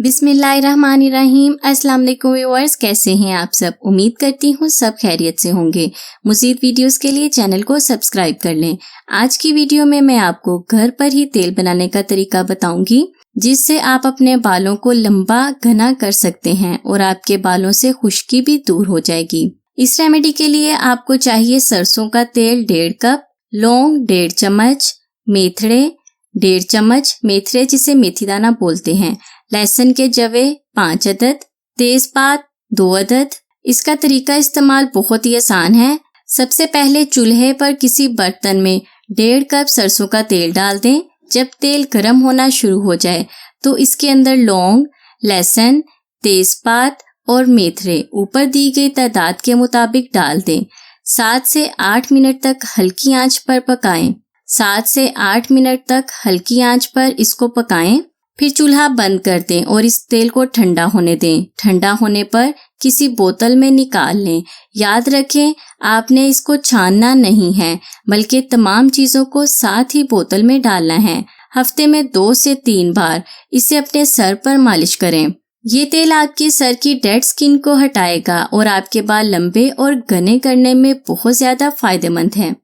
बिस्मिल्लाहिर्रहमानिर्रहीम। अस्सलाम वालेकुम व्यूअर्स, कैसे हैं आप सब। उम्मीद करती हूँ सब खैरियत से होंगे। मज़ीद वीडियोस के लिए चैनल को सब्सक्राइब कर लें। आज की वीडियो में मैं आपको घर पर ही तेल बनाने का तरीका बताऊंगी, जिससे आप अपने बालों को लंबा घना कर सकते हैं और आपके बालों से खुश्की भी दूर हो जाएगी। इस रेमेडी के लिए आपको चाहिए सरसों का तेल 1.5 कप, लौंग 1.5 चम्मच, मेथड़े 1.5 चम्मच, मेथड़े जिसे मेथी दाना बोलते हैं, लहसुन के जवे 5 अदद, तेजपात 2 अदद। इसका तरीका इस्तेमाल बहुत ही आसान है। सबसे पहले चूल्हे पर किसी बर्तन में 1.5 कप सरसों का तेल डाल दें। जब तेल गर्म होना शुरू हो जाए तो इसके अंदर लौंग, लहसुन, तेजपात और मेथरे ऊपर दी गई तादाद के मुताबिक डाल दें। 7 से 8 मिनट तक हल्की आंच पर पकाएं। 7 से 8 मिनट तक हल्की आंच पर इसको पकाएं। फिर चूल्हा बंद कर दें और इस तेल को ठंडा होने दें। ठंडा होने पर किसी बोतल में निकाल लें। याद रखें, आपने इसको छानना नहीं है, बल्कि तमाम चीज़ों को साथ ही बोतल में डालना है। हफ्ते में 2 से 3 बार इसे अपने सर पर मालिश करें। ये तेल आपके सर की डेड स्किन को हटाएगा और आपके बाल लंबे और घने करने में बहुत ज़्यादा फायदेमंद है।